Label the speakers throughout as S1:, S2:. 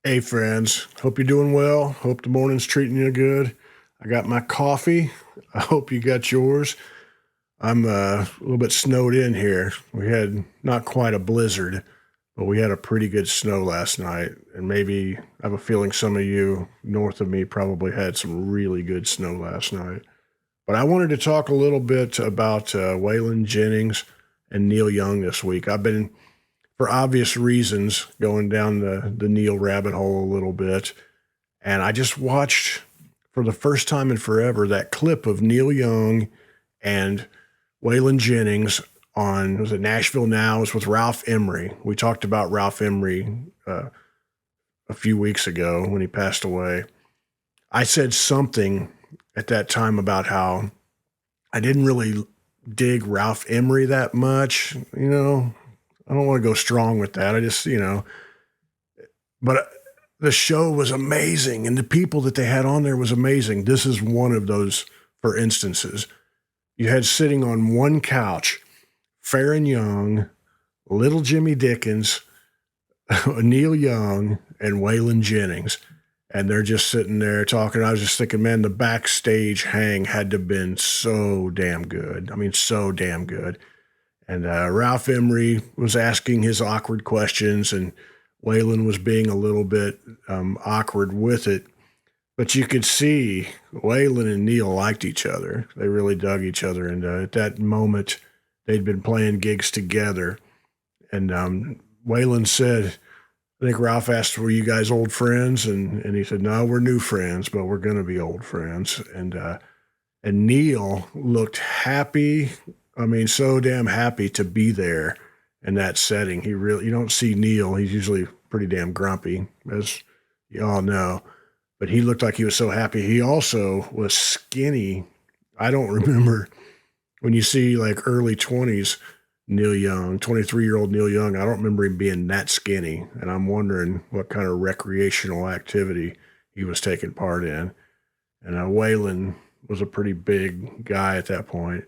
S1: Hey, friends. Hope you're doing well. Hope the morning's treating you good. I got my coffee. I hope you got yours. I'm a little bit snowed in here. We had not quite a blizzard, but we had a pretty good snow last night. And maybe I have a feeling some of you north of me probably had some really good snow last night. But I wanted to talk a little bit about Waylon Jennings and Neil Young this week. I've been, for obvious reasons, going down the Neil rabbit hole a little bit. And I just watched for the first time in forever that clip of Neil Young and Waylon Jennings on, was it Nashville Now? It was with Ralph Emery. We talked about Ralph Emery a few weeks ago when he passed away. I said something at that time about how I didn't really dig Ralph Emery that much. I don't want to go strong with that. I just, but the show was amazing and the people that they had on there was amazing. This is one of those, for instances. You had sitting on one couch, Farron Young, Little Jimmy Dickens, Neil Young, and Waylon Jennings. And they're just sitting there talking. I was just thinking, man, the backstage hang had to have been so damn good. I mean, so damn good. And Ralph Emery was asking his awkward questions, and Waylon was being a little bit awkward with it. But you could see Waylon and Neil liked each other. They really dug each other. And at that moment, they'd been playing gigs together. And Waylon said, I think Ralph asked, were you guys old friends? And he said, no, we're new friends, but we're going to be old friends. And Neil looked happy. I mean, so damn happy to be there in that setting. You don't see Neil. He's usually pretty damn grumpy, as you all know. But he looked like he was so happy. He also was skinny. I don't remember when you see like early 20s Neil Young, 23-year-old Neil Young, I don't remember him being that skinny. And I'm wondering what kind of recreational activity he was taking part in. And Waylon was a pretty big guy at that point,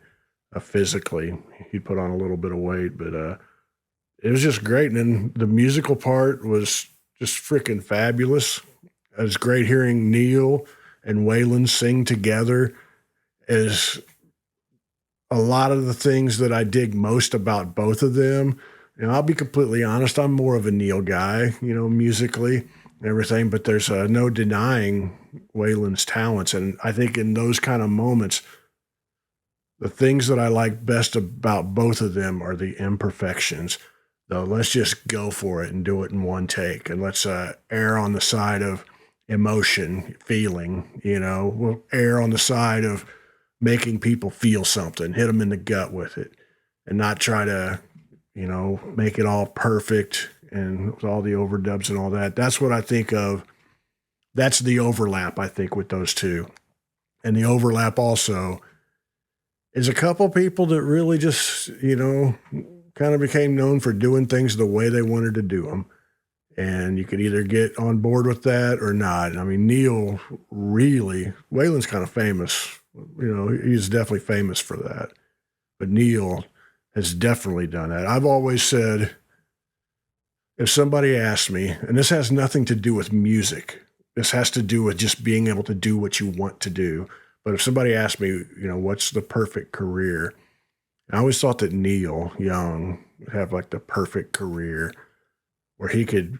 S1: physically. He put on a little bit of weight, but it was just great. And then the musical part was just freaking fabulous. It was great hearing Neil and Waylon sing together. Is a lot of the things that I dig most about both of them. And I'll be completely honest, I'm more of a Neil guy, musically and everything, but there's no denying Waylon's talents. And I think in those kind of moments, the things that I like best about both of them are the imperfections. So let's just go for it and do it in one take. And let's err on the side of emotion, feeling, we'll err on the side of making people feel something, hit them in the gut with it, and not try to, make it all perfect and with all the overdubs and all that. That's what I think of. That's the overlap, I think, with those two. And the overlap also is a couple people that really just, kind of became known for doing things the way they wanted to do them. And you could either get on board with that or not. I mean, Neil really, Waylon's kind of famous. He's definitely famous for that. But Neil has definitely done that. I've always said, if somebody asks me, and this has nothing to do with music, this has to do with just being able to do what you want to do. But if somebody asked me, what's the perfect career? I always thought that Neil Young would have like the perfect career where he could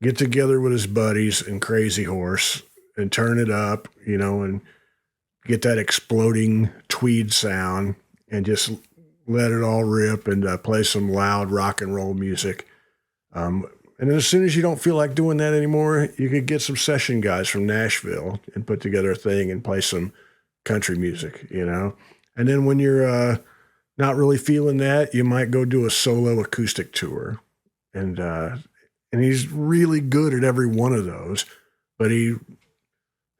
S1: get together with his buddies in Crazy Horse and turn it up, and get that exploding tweed sound and just let it all rip and play some loud rock and roll music. And then as soon as you don't feel like doing that anymore, you could get some session guys from Nashville and put together a thing and play some country music, And then when you're not really feeling that, you might go do a solo acoustic tour. And he's really good at every one of those, but he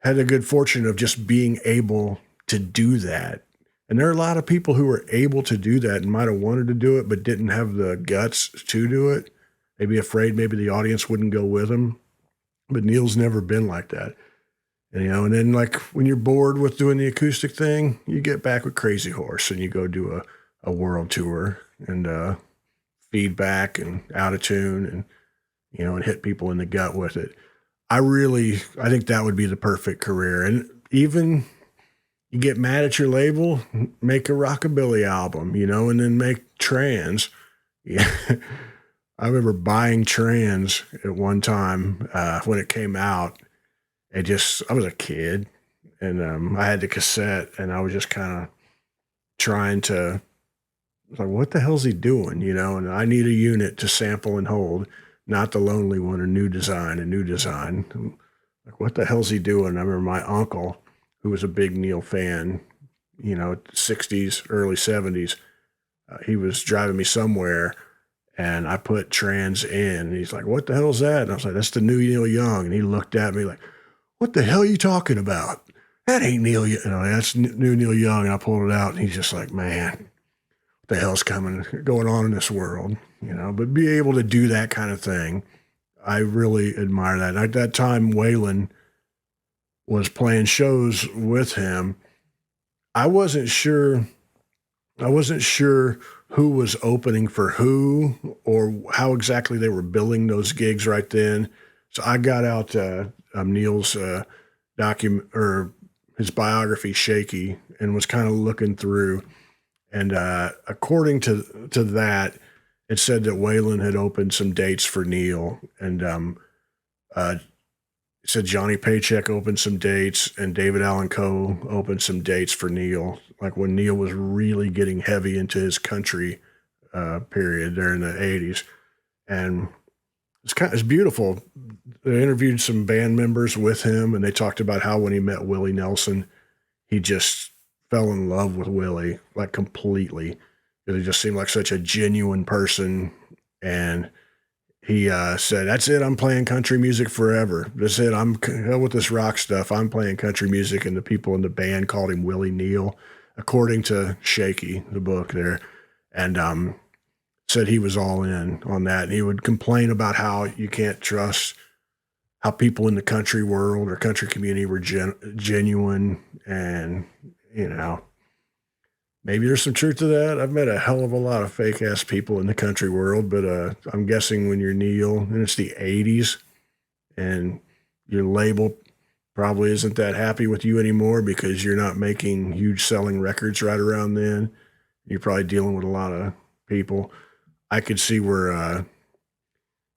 S1: had the good fortune of just being able to do that. And there are a lot of people who were able to do that and might have wanted to do it, but didn't have the guts to do it. Maybe afraid maybe the audience wouldn't go with him. But Neil's never been like that. And then like when you're bored with doing the acoustic thing, you get back with Crazy Horse and you go do a world tour and feedback and out of tune and, and hit people in the gut with it. I think that would be the perfect career. And even you get mad at your label, make a rockabilly album, and then make trance. Yeah. I remember buying trance at one time when it came out. I was a kid and I had the cassette and I was just kind of trying to, like, what the hell's he doing? And I need a unit to sample and hold, not the lonely one or new design, a new design. Like, what the hell's he doing? I remember my uncle, who was a big Neil fan, 60s, early 70s. He was driving me somewhere and I put trance in. And he's like, what the hell's that? And I was like, that's the new Neil Young. And he looked at me like, what the hell are you talking about? That ain't Neil Young. That's new Neil Young. And I pulled it out and he's just like, man, what the hell's going on in this world? But be able to do that kind of thing. I really admire that. At that time, Waylon was playing shows with him. I wasn't sure who was opening for who or how exactly they were billing those gigs right then. So I got out Neil's document or his biography, Shaky, and was kind of looking through. And according to that, it said that Waylon had opened some dates for Neil, and it said Johnny Paycheck opened some dates, and David Allan Coe opened some dates for Neil. Like when Neil was really getting heavy into his country period there in the '80s, and it's beautiful. They interviewed some band members with him, and they talked about how when he met Willie Nelson, he just fell in love with Willie, like completely. He just seemed like such a genuine person. And he said, that's it. I'm playing country music forever. That's it. I'm hell with this rock stuff. I'm playing country music. And the people in the band called him Willie Neal, according to Shaky, the book there. And said he was all in on that. And he would complain about how you can't trust how people in the country world or country community were genuine. And, maybe there's some truth to that. I've met a hell of a lot of fake ass people in the country world, but I'm guessing when you're Neil and it's the '80s and your label probably isn't that happy with you anymore because you're not making huge selling records right around then. You're probably dealing with a lot of people. I could see where, and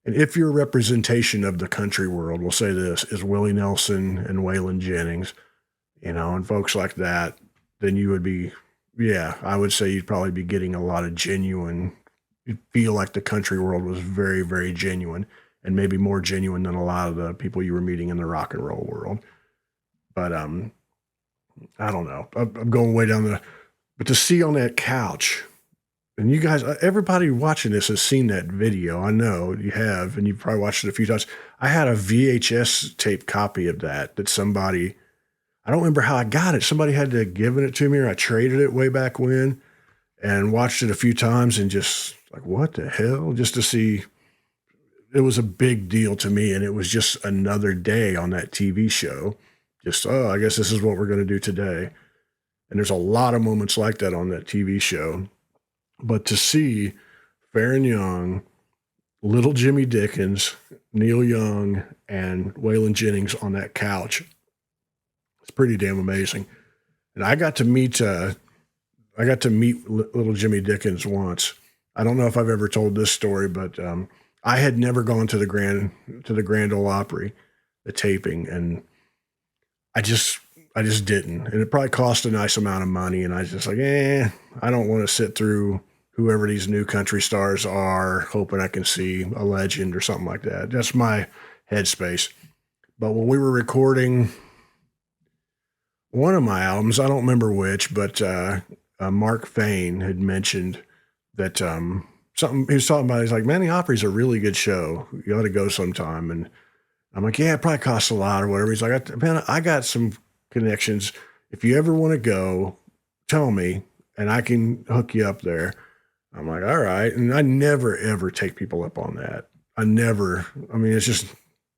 S1: if your representation of the country world, we'll say this, is Willie Nelson and Waylon Jennings, and folks like that, then you would be, yeah, I would say you'd probably be getting a lot of genuine. You'd feel like the country world was very, very genuine and maybe more genuine than a lot of the people you were meeting in the rock and roll world. But I don't know. I'm going way down but to see on that couch, and you guys, everybody watching this has seen that video. I know you have, and you've probably watched it a few times. I had a VHS tape copy of that somebody, I don't remember how I got it. Somebody had to have given it to me, or I traded it way back when, and watched it a few times and just like, what the hell? Just to see, it was a big deal to me. And it was just another day on that TV show. Just, oh, I guess this is what we're going to do today. And there's a lot of moments like that on that TV show. But to see Fair and Young, Little Jimmy Dickens, Neil Young, and Waylon Jennings on that couch, it's pretty damn amazing. And I got to meet Little Jimmy Dickens once. I don't know if I've ever told this story, but I had never gone to the Grand Ole Opry, the taping, and I just didn't. And it probably cost a nice amount of money, and I was just like, I don't want to sit through whoever these new country stars are, hoping I can see a legend or something like that. That's my headspace. But when we were recording one of my albums, I don't remember which, but Mark Fain had mentioned that something he was talking about. He's like, man, the Opry's a really good show. You ought to go sometime. And I'm like, yeah, it probably costs a lot or whatever. He's like, man, I got some connections. If you ever want to go, tell me and I can hook you up there. I'm like, all right. And I never, ever take people up on that. It just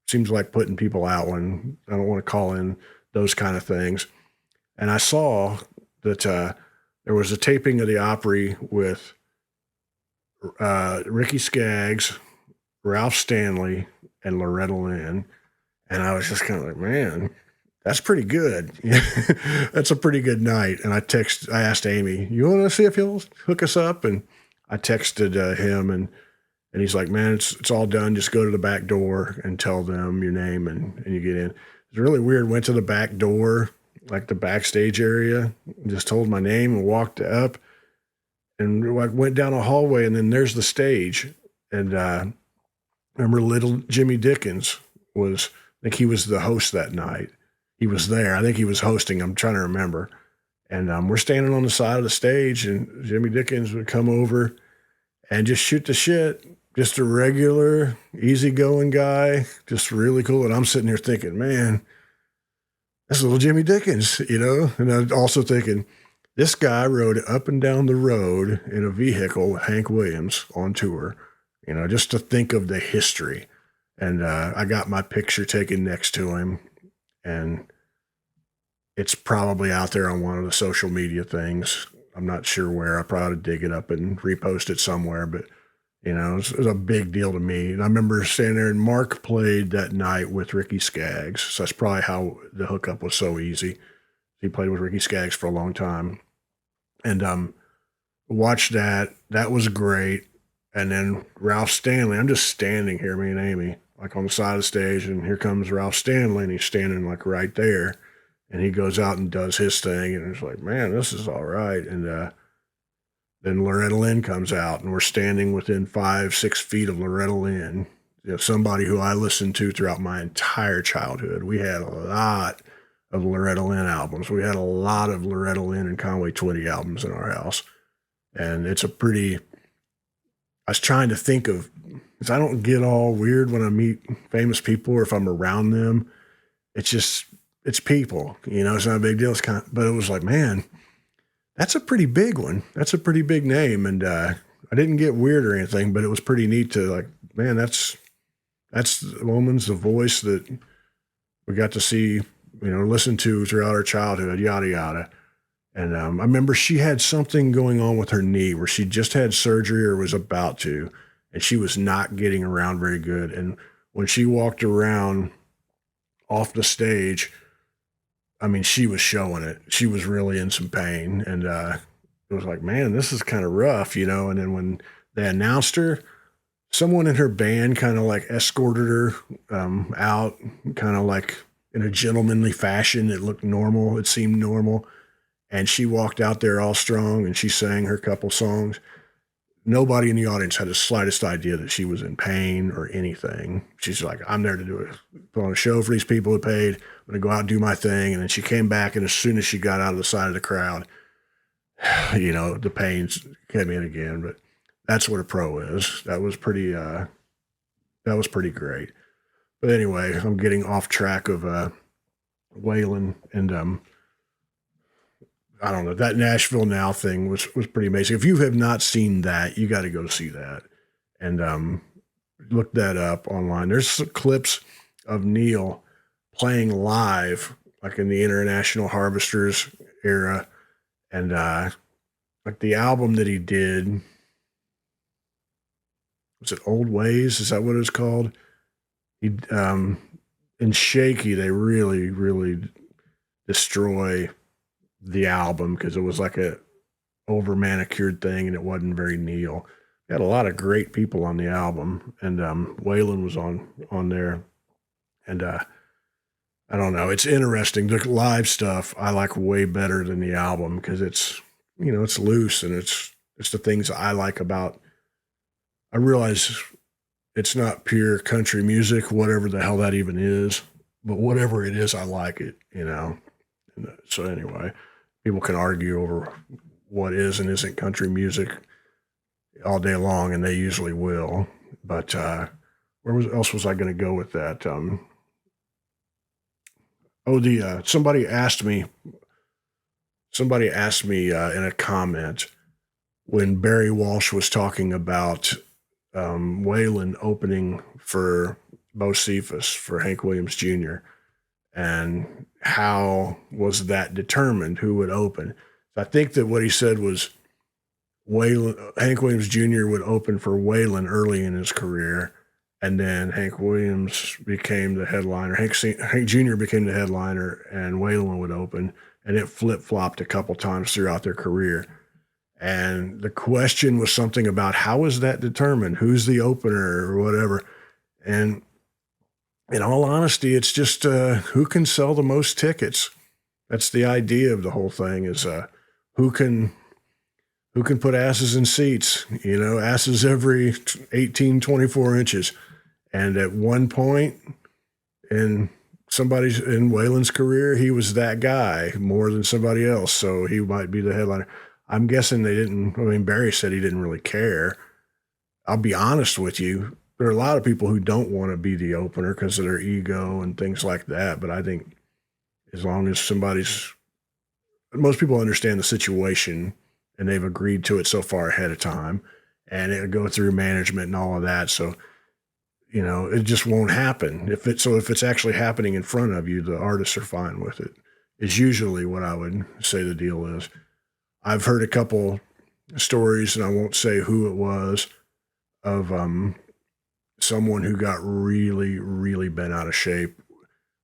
S1: seems like putting people out when I don't want to call in those kind of things. And I saw that there was a taping of the Opry with Ricky Skaggs, Ralph Stanley, and Loretta Lynn. And I was just kind of like, man, that's pretty good. That's a pretty good night. And I asked Amy, you want to see if he'll hook us up? And I texted him, and he's like, man, it's all done. Just go to the back door and tell them your name, and you get in. It's really weird. Went to the back door, like the backstage area, just told my name and walked up, and like went down a hallway, and then there's the stage. And I remember little Jimmy Dickens was, I think he was the host that night. He was there. I think he was hosting. I'm trying to remember. And we're standing on the side of the stage, and Jimmy Dickens would come over and just shoot the shit. Just a regular, easygoing guy, just really cool. And I'm sitting here thinking, man, that's little Jimmy Dickens, you know? And I'm also thinking, this guy rode up and down the road in a vehicle with Hank Williams on tour, you know, just to think of the history. And I got my picture taken next to him, and it's probably out there on one of the social media things. I'm not sure where. I probably ought to dig it up and repost it somewhere, but you know, it was a big deal to me. And I remember standing there, and Mark played that night with Ricky Skaggs. So that's probably how the hookup was so easy. He played with Ricky Skaggs for a long time. And watched that. That was great. And then Ralph Stanley, I'm just standing here, me and Amy, like on the side of the stage, and here comes Ralph Stanley, and he's standing like right there. And he goes out and does his thing, and it's like, man, this is all right. And then Loretta Lynn comes out, and we're standing within 5-6 feet of Loretta Lynn, you know, somebody who I listened to throughout my entire childhood. We had a lot of Loretta Lynn albums. We had a lot of Loretta Lynn and Conway Twitty albums in our house. And it's a pretty, I was trying to think of, because I don't get all weird when I meet famous people or if I'm around them. It's just, it's people, you know, it's not a big deal. It's kind of, but it was like, man, that's a pretty big one. That's a pretty big name. And I didn't get weird or anything, but it was pretty neat to like, man, that's the woman's the voice that we got to see, you know, listen to throughout our childhood, yada, yada. And I remember she had something going on with her knee where she just had surgery or was about to, and she was not getting around very good. And when she walked around off the stage, I mean, she was showing it. She was really in some pain. And it was like, man, this is kind of rough, you know? And then when they announced her, someone in her band kind of like escorted her out, kind of like in a gentlemanly fashion. It looked normal. It seemed normal. And she walked out there all strong, and she sang her couple songs. Nobody in the audience had the slightest idea that she was in pain or anything. She's like, I'm there to do it, put on a show for these people who paid. I'm going to go out and do my thing. And then she came back, and as soon as she got out of the side of the crowd, you know, the pains came in again. But that's what a pro is. That was pretty great. But anyway, I'm getting off track of Waylon, and I don't know, that Nashville Now thing was pretty amazing. If you have not seen that, you got to go see that, and look that up online. There's some clips of Neil playing live, like in the International Harvesters era, and like the album that he did, was it Old Ways? Is that what it's called? He in Shaky, they really destroy the album because it was like a over manicured thing and it wasn't very Neil. He had a lot of great people on the album, and Waylon was on there, and I don't know, it's interesting. The live stuff I like way better than the album because it's, you know, it's loose, and it's the things I like about. I realize it's not pure country music, whatever the hell that even is, but whatever it is, I like it, you know. And so anyway, people can argue over what is and isn't country music all day long, and they usually will. But else was I going to go with that? Somebody asked me in a comment when Barry Walsh was talking about Waylon opening for Bo Cephas for Hank Williams Jr. and how was that determined, who would open. So I think that what he said was Hank Williams Jr. would open for Waylon early in his career, and then Hank Williams became the headliner. Hank Jr. became the headliner, and Waylon would open, and it flip flopped a couple times throughout their career. And the question was something about how is that determined? Who's the opener or whatever? And in all honesty, it's just who can sell the most tickets. That's the idea of the whole thing is who can who can put asses in seats, asses every 18, 24 inches. And at one point in in Waylon's career, he was that guy more than somebody else. So he might be the headliner. I'm guessing they didn't. I mean, Barry said he didn't really care. I'll be honest with you. There are a lot of people who don't want to be the opener because of their ego and things like that. But I think as long as most people understand the situation and they've agreed to it so far ahead of time and it'll go through management and all of that. So, it just won't happen. If it's actually happening in front of you, the artists are fine with it. Is usually what I would say the deal is. I've heard a couple stories, and I won't say who it was, of someone who got really, really bent out of shape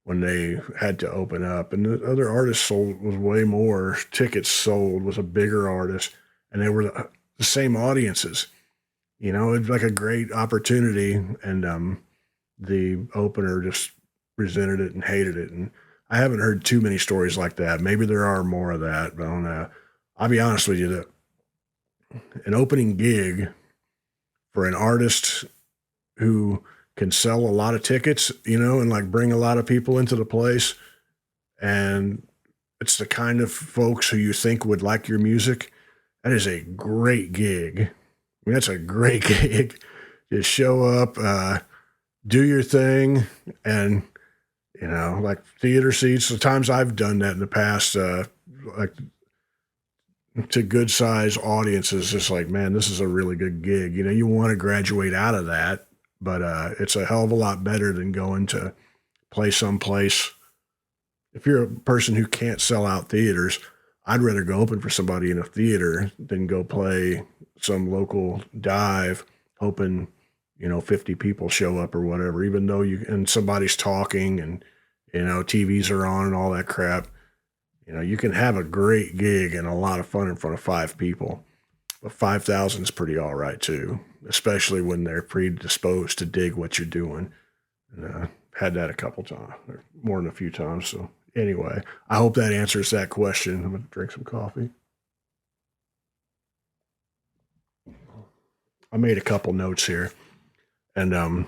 S1: when they had to open up. And the other artist was way more tickets sold, was a bigger artist, and they were the same audiences. It's like a great opportunity, and the opener just resented it and hated it. And I haven't heard too many stories like that. Maybe there are more of that, but I don't know. I'll be honest with you, that an opening gig for an artist who can sell a lot of tickets, and like bring a lot of people into the place, and it's the kind of folks who you think would like your music, that is a great gig. I mean, that's a great gig. Just show up, do your thing, and like theater seats. The times I've done that in the past, like to good size audiences, just like, man, this is a really good gig. You want to graduate out of that, but it's a hell of a lot better than going to play someplace. If you're a person who can't sell out theaters, I'd rather go open for somebody in a theater than go play some local dive, hoping 50 people show up or whatever. Even though and somebody's talking and TVs are on and all that crap. You can have a great gig and a lot of fun in front of 5 people, but 5,000 is pretty all right too, especially when they're predisposed to dig what you're doing. And had that a couple times, or more than a few times. So anyway, I hope that answers that question. I'm going to drink some coffee. I made a couple notes here, and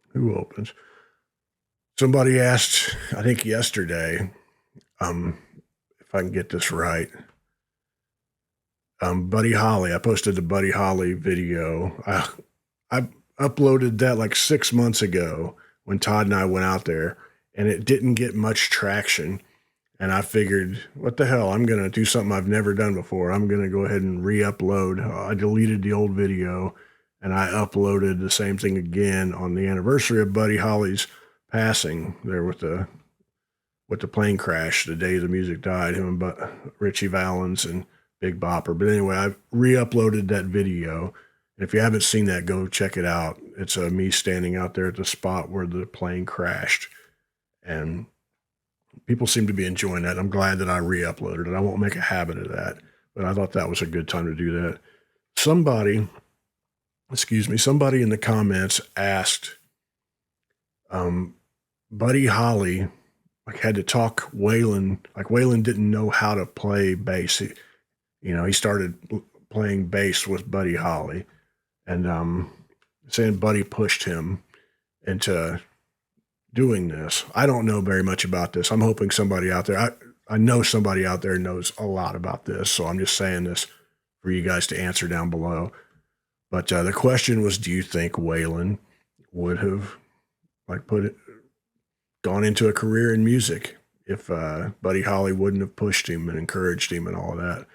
S1: who opens? Somebody asked, I think yesterday, if I can get this right. Buddy Holly, I posted the Buddy Holly video. I uploaded that like 6 months ago when Todd and I went out there, and it didn't get much traction. And I figured, what the hell? I'm going to do something I've never done before. I'm going to go ahead and re-upload. I deleted the old video, and I uploaded the same thing again on the anniversary of Buddy Holly's passing there with the plane crash, the day the music died, him and Richie Valens and Big Bopper. But anyway, I re-uploaded that video. And if you haven't seen that, go check it out. It's me standing out there at the spot where the plane crashed. And people seem to be enjoying that. I'm glad that I re-uploaded it. I won't make a habit of that, but I thought that was a good time to do that. Somebody in the comments asked, Buddy Holly had to talk Waylon. Like Waylon didn't know how to play bass. He started playing bass with Buddy Holly, and saying Buddy pushed him into doing this. I don't know very much about this. I'm hoping somebody out there, I know somebody out there knows a lot about this, so I'm just saying this for you guys to answer down below. But the question was, do you think Waylon would have gone into a career in music if Buddy Holly wouldn't have pushed him and encouraged him and all of that?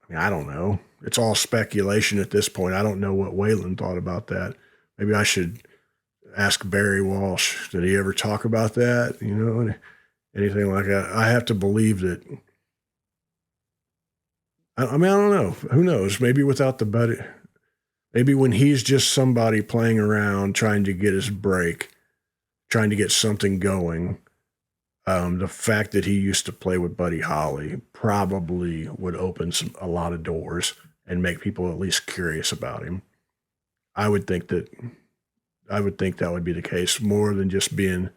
S1: I mean, I don't know. It's all speculation at this point. I don't know what Waylon thought about that. Maybe I should ask Barry Walsh. Did he ever talk about that? Anything like that? I have to believe that. I mean, I don't know. Who knows? Maybe without the Buddy. Maybe when he's just somebody playing around, trying to get his break, trying to get something going, the fact that he used to play with Buddy Holly probably would open a lot of doors and make people at least curious about him. I would think that that would be the case more than just being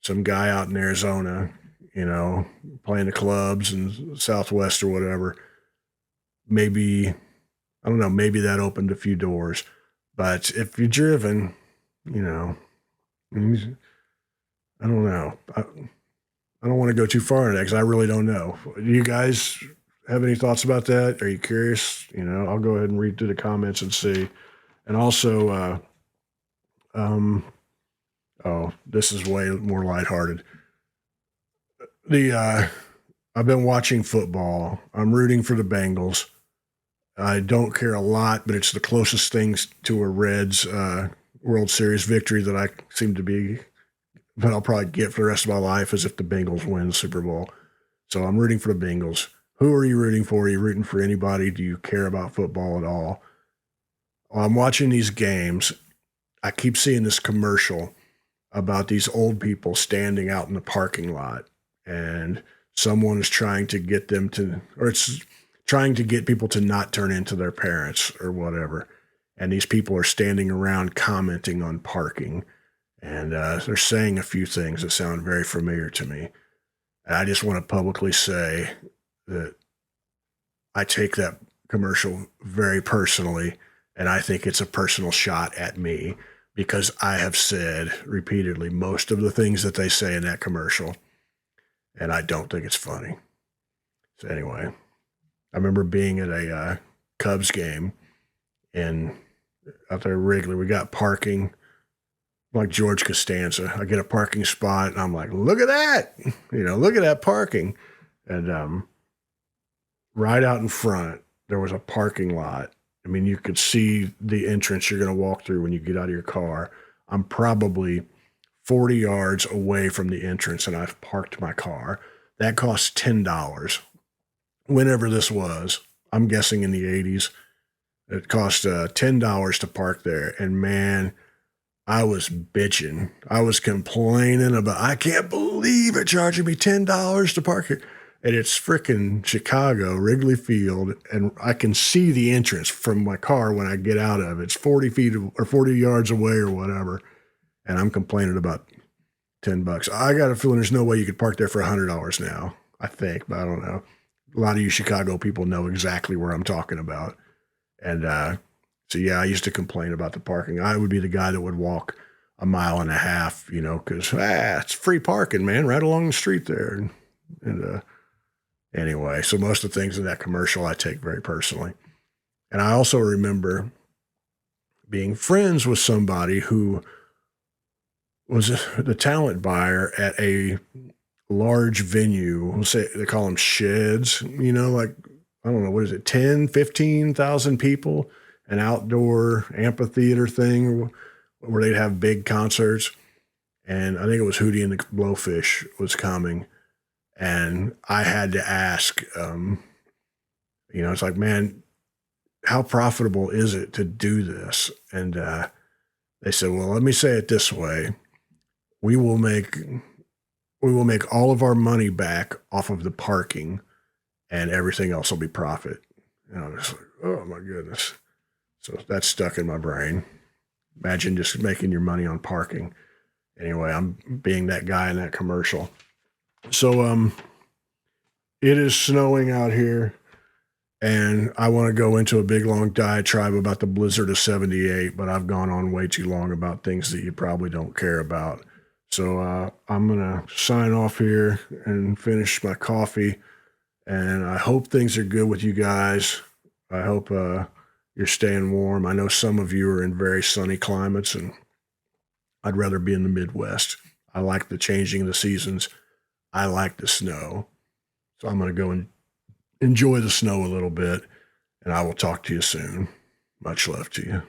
S1: some guy out in Arizona, playing the clubs in Southwest or whatever. Maybe, I don't know, maybe that opened a few doors. But if you're driven, I don't know. I don't want to go too far into that because I really don't know. Do you guys have any thoughts about that? Are you curious? I'll go ahead and read through the comments and see. And also, this is way more lighthearted. I've been watching football. I'm rooting for the Bengals. I don't care a lot, but it's the closest things to a Reds World Series victory that I seem to be, that I'll probably get for the rest of my life is if the Bengals win the Super Bowl. So I'm rooting for the Bengals. Who are you rooting for? Are you rooting for anybody? Do you care about football at all? While I'm watching these games, I keep seeing this commercial about these old people standing out in the parking lot, and someone is trying to get them to, or it's trying to get people to not turn into their parents or whatever. And these people are standing around commenting on parking, and they're saying a few things that sound very familiar to me. And I just want to publicly say that I take that commercial very personally, and I think it's a personal shot at me because I have said repeatedly most of the things that they say in that commercial, and I don't think it's funny. So anyway, I remember being at a Cubs game out there at Wrigley. We got parking like George Costanza. I get a parking spot, and I'm like, look at that. Look at that parking. And right out in front, there was a parking lot. I mean, you could see the entrance you're going to walk through when you get out of your car. I'm probably 40 yards away from the entrance, and I've parked my car. That costs $10. Whenever this was, I'm guessing in the 80s, it cost $10 to park there. And man, I was bitching. I was complaining about, I can't believe it charging me $10 to park here. And it's freaking Chicago, Wrigley Field, and I can see the entrance from my car when I get out of it. It's 40 feet or 40 yards away or whatever, and I'm complaining about $10. I got a feeling there's no way you could park there for $100 now, I think, but I don't know. A lot of you Chicago people know exactly where I'm talking about. And so, yeah, I used to complain about the parking. I would be the guy that would walk a mile and a half, because it's free parking, man, right along the street there. And anyway, so most of the things in that commercial I take very personally. And I also remember being friends with somebody who was the talent buyer at a large venue. We'll say they call them sheds, like, I don't know, what is it, 10, 15,000 people, an outdoor amphitheater thing where they'd have big concerts. And I think it was Hootie and the Blowfish was coming. And I had to ask, it's like, man, how profitable is it to do this? And they said, well, let me say it this way. We will make all of our money back off of the parking, and everything else will be profit. And I was like, oh my goodness. So that's stuck in my brain. Imagine just making your money on parking. Anyway, I'm being that guy in that commercial. So it is snowing out here, and I want to go into a big long diatribe about the blizzard of 78, but I've gone on way too long about things that you probably don't care about. So I'm going to sign off here and finish my coffee, and I hope things are good with you guys. I hope you're staying warm. I know some of you are in very sunny climates, and I'd rather be in the Midwest. I like the changing of the seasons. I like the snow. So I'm going to go and enjoy the snow a little bit, and I will talk to you soon. Much love to you.